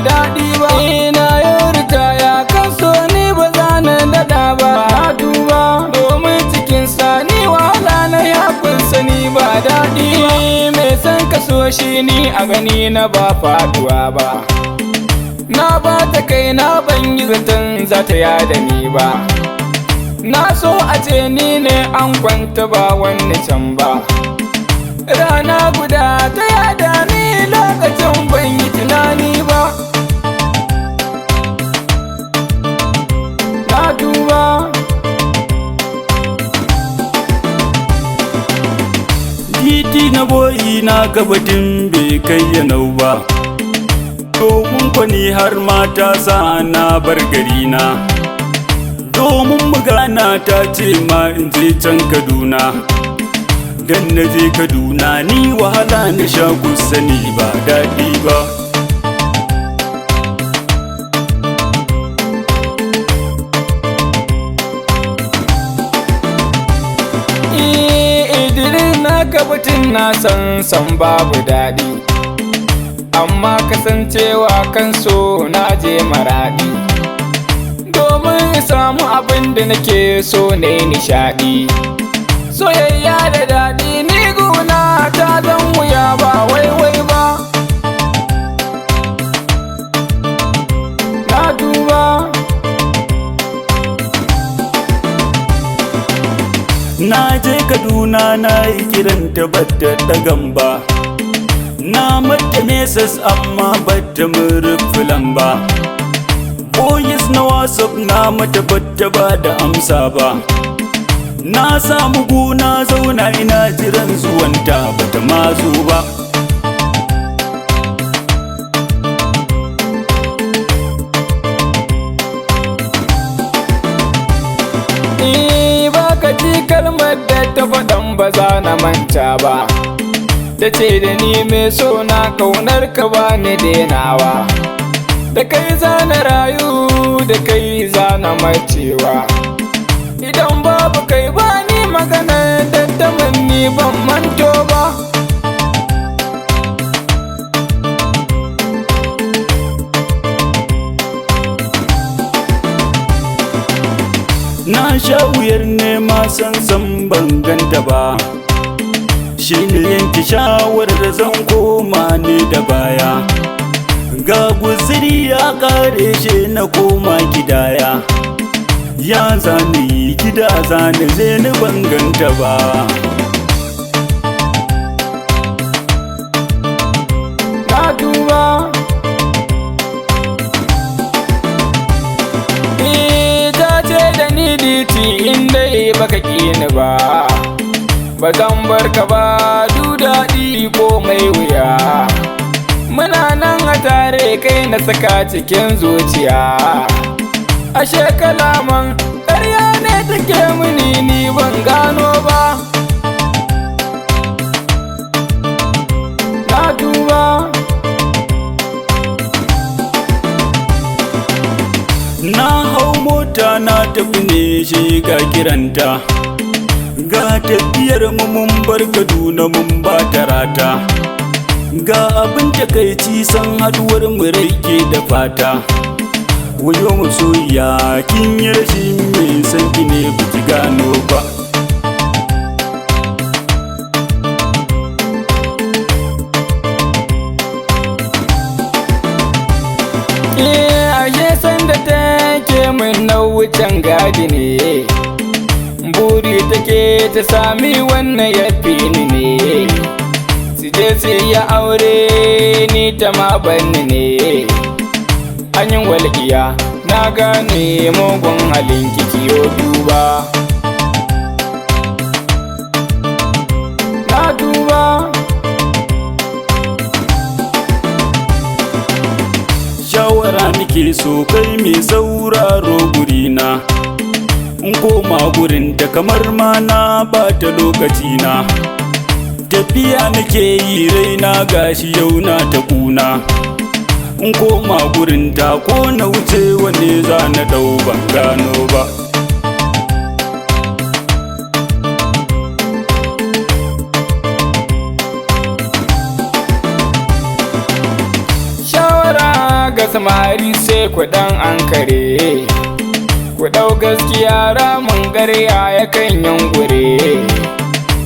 daɗi ba. Ina yau ritaya kan so ni ba za na daɗa ba. Na duba domin cikin sani wahala na yafin sani ba daɗi ba. Mai san ka so shi ni a gani na ba faduwa ba. Na ba ta kai na ban yi zaton za ta yada ni ba. Na so a ce ni ne an kwanta ba wani can ba. Rana guda ta yada ni lokacin ban yi tunani ba. Na duba titi na boyi na gabatin bai kai ya nau ba. Domin kwani har mata sa na bar gari na. Domin magana ta ce ma in je can Kaduna. Dan na je Kaduna ni wahala na sha sani ba daɗi ba. Idirin na gabatin na san babu daɗi. Amma kasancewa kan so na je Maradi. Domin samu abin da nake so ne nishaɗi. Soyayya da daɗi ni guna ta zan wuya ba waiwai ba. Na duba Na je Kaduna na yi kiran ta bata ɗagan ba. Na mata mesas amma bata murfilan ba. Boyis na WhatsApp na mata bata ba da amsa ba. Na samu guna zauna ina jiran zuwanta bata mazo ba. Baka ji kalmar da ta faɗan ba za na manta ba. Ta ce da ni mai so na kaunar ka ba ni denawa. Da kai za na rayu da kai za na macewa. Idan babu kai ba ni magana da tamanni ban manto ba. Na sha wuyar nema san ban ganta ba. Shi ne yanke shawarar zan koma ne da baya. Ga guziri ya kare shi na koma gidaya. Ya zane gida zane zai ni ban ganta ba. Na duba ta ce da ni diti inda baka ƙini ba. Ba zan bar ka ba du daɗi ko mai wuya. Muna nan a tare kai na saka cikin zuciya. Ashe kalaman ƙarya ne take mini ni ban gano ba. Na duba Na hau mota na tafi ne shiga kiranta. Ga tafiyar mu mun bar Kaduna mun ba ta rata. Ga abin takaici san haduwar mu rai ke da fata. Wayo masoyiya kin yi rashin mai san ki ne biki gano ba. ashe sanda take min na wucin gadi ne. Buri take ta sami wannan ya fi ni ne. Su je su yi aure ni ta ma banni ne. Hanyar walƙiya na gane mugun halin kikiyo duba. Na duba shawara nake so kai mai sauraro gurina. In koma gurin ta kamar ma na bata lokaci na. Tafiya nake yi raina gashi yau na ta kuna. In koma gurin ta ko na wuce wanne za na dau ban gano ba. shawara ga samari sai ku dan ankare, ku dau gaskiya ramin ƙarya ya kan yangure.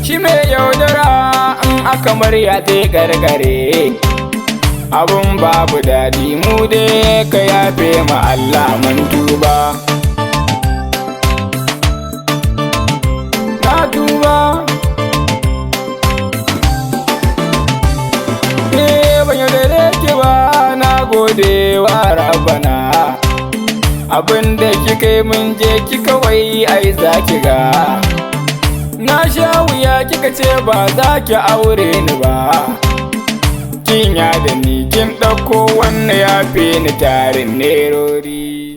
Shi mai yaudara in aka marya zai gargare, abun babu daɗi mu dai ka yafe ma Allah mun tuba. Na tuba. Ban yaudare ki ba, na gode wa Rabbana. Abinda kika yi mun je kika wai ai za ki ga. Na sha wuya kika ce ba za ki aure ni ba. Kin ya da ni kin ɗauko wannan ya fi ni tarin nerori.